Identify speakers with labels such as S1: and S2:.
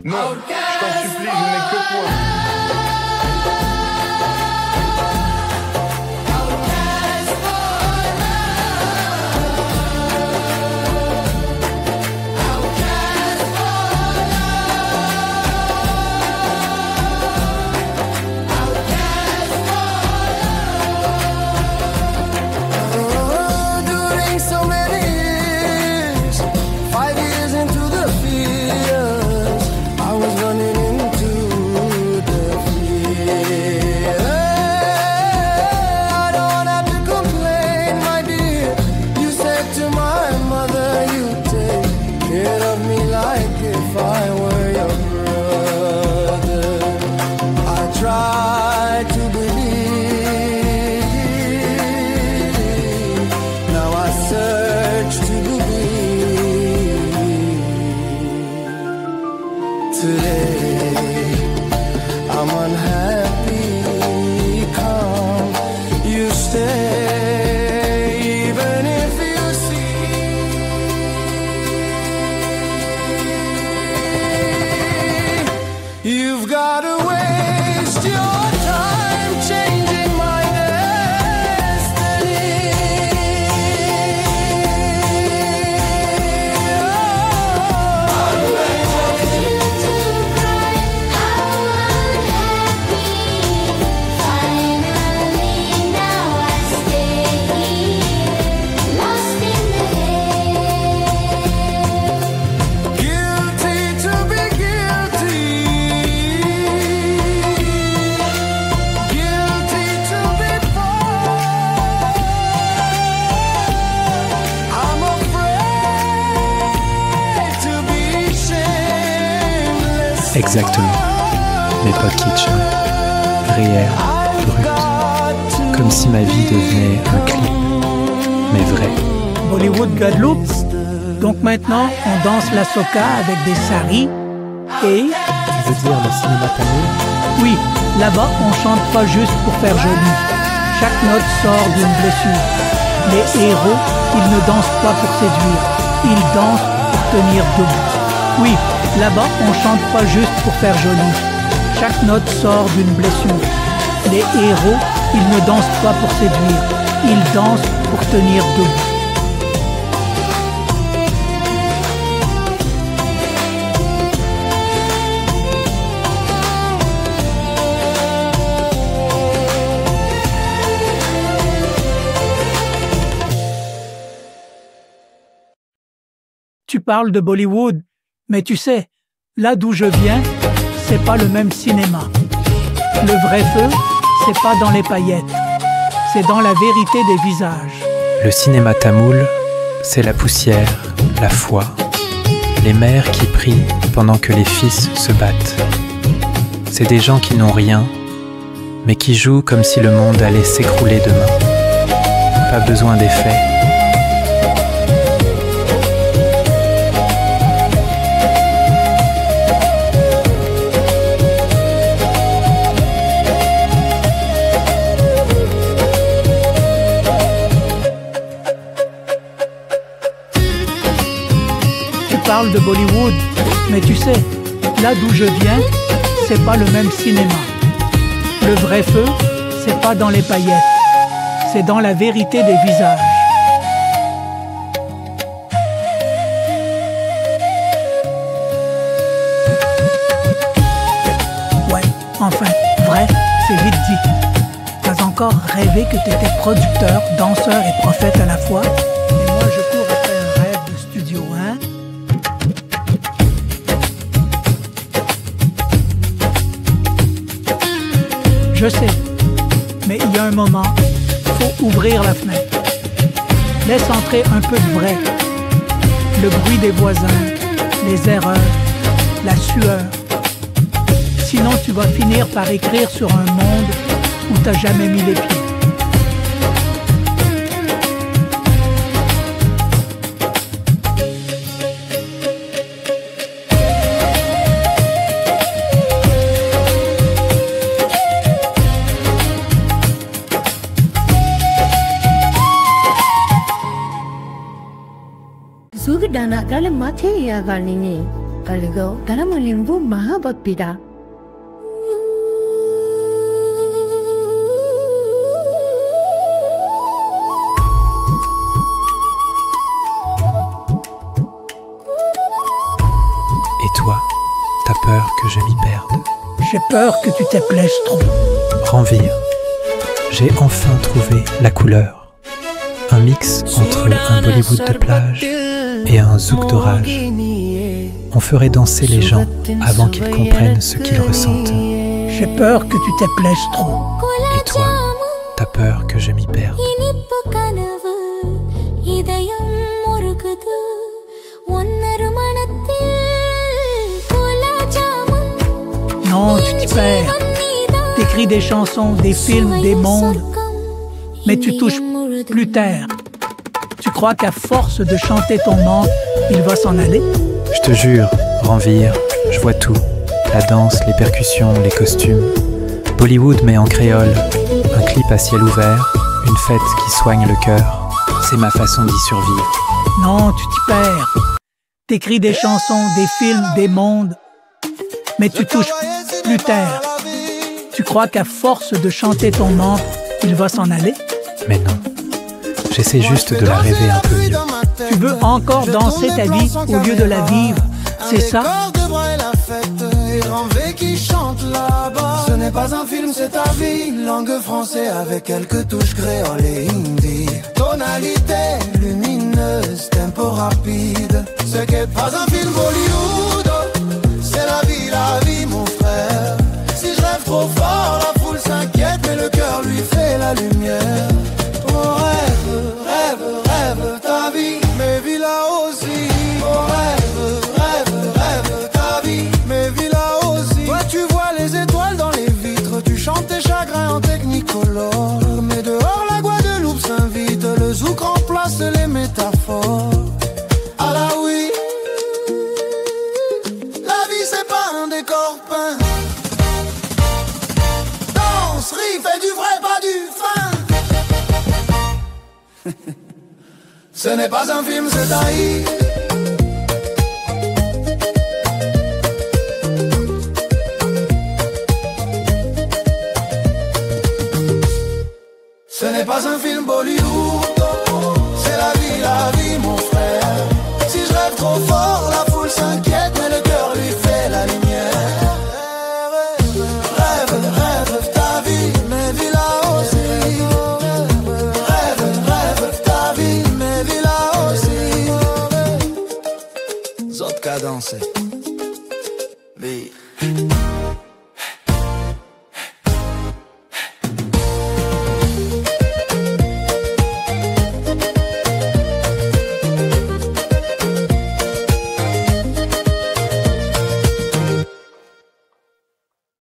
S1: Non, je t'en supplie, je n'ai que toi.
S2: Exactement. Mais pas kitsch, réel, brut. Comme si ma vie devenait un clip, mais vrai.
S3: Bollywood Guadeloupe. Donc maintenant, on danse la soca avec des saris et...
S2: Tu veux dire le cinéma tamoul?
S3: Oui, là-bas, on chante pas juste pour faire joli. Chaque note sort d'une blessure. Les héros, ils ne dansent pas pour séduire. Ils dansent pour tenir debout. Oui, là-bas, on chante pas juste pour faire joli. Chaque note sort d'une blessure. Les héros, ils ne dansent pas pour séduire. Ils dansent pour tenir debout. Tu parles de Bollywood, mais tu sais, là d'où je viens, c'est pas le même cinéma. Le vrai feu, c'est pas dans les paillettes, c'est dans la vérité des visages.
S2: Le cinéma tamoul, c'est la poussière, la foi, les mères qui prient pendant que les fils se battent. C'est des gens qui n'ont rien, mais qui jouent comme si le monde allait s'écrouler demain. Pas besoin d'effets.
S3: Parle de Bollywood, mais tu sais, là d'où je viens, c'est pas le même cinéma. Le vrai feu, c'est pas dans les paillettes, c'est dans la vérité des visages. Ouais, enfin, vrai, c'est vite dit. T'as encore rêvé que t'étais producteur, danseur et prophète à la fois? Et moi je cours après un rêve de studio, hein? Je sais, mais il y a un moment, faut ouvrir la fenêtre. Laisse entrer un peu de vrai. Le bruit des voisins, les erreurs, la sueur. Sinon, tu vas finir par écrire sur un monde où t'as jamais mis les pieds.
S4: Dana kale mathe ya galini kalgaw, Taramanimbu Mahabagpida.
S2: Et toi, t'as peur que je m'y perde?
S3: J'ai peur que tu t'éplaises trop.
S2: Ranvir, j'ai enfin trouvé la couleur. Un mix entre un Bollywood de plage et un zouk d'orage. On ferait danser les gens avant qu'ils comprennent ce qu'ils ressentent.
S3: J'ai peur que tu t'éplaises trop.
S2: Et toi, t'as peur que je m'y perde?
S3: Non, tu t'y perds. T'écris des chansons, des films, des mondes, mais tu touches plus terre. Tu crois qu'à force de chanter ton manque, il va s'en aller?
S2: Je te jure, Ranvir, je vois tout. La danse, les percussions, les costumes. Bollywood mais en créole. Un clip à ciel ouvert, une fête qui soigne le cœur. C'est ma façon d'y survivre.
S3: Non, tu t'y perds. T'écris des chansons, des films, des mondes, mais tu touches plus terre. Tu crois qu'à force de chanter ton manque, il va s'en aller?
S2: Mais non, j'essaie juste de la rêver un peu mieux.
S3: Tu veux encore danser ta vie au lieu de la vivre, c'est ça?
S5: Qui chante là-bas. Ce n'est pas un film, c'est ta vie. Langue française avec quelques touches créoles et hindi. Tonalité lumineuse, tempo rapide. Ce n'est pas un film Bollywood, c'est la vie mon frère. Si je rêve trop fort, la foule s'inquiète, mais le cœur lui fait la lumière. Oh rêve, rêve, rêve ta vie, mais vis là aussi. Oh rêve, rêve, rêve ta vie, mais vis là aussi. Toi tu vois les étoiles dans les vitres, tu chantes tes chagrins en technicolore. Mais dehors la Guadeloupe s'invite, le zouk remplace les métaphores. Ah là oui, la vie c'est pas un décor peint. Danse, ris, fais du vrai, pas du fin. Ce n'est pas un film, c'est un hit. Ce n'est pas un film Bollywood, c'est la vie mon frère. Si je rêve trop fort, la foule s'inquiète, mais le cœur lui fait la lumière. Rêve, rêve ta vie, mais vis là aussi. Rêve, rêve ta vie, mais vis là aussi. Zot cadence.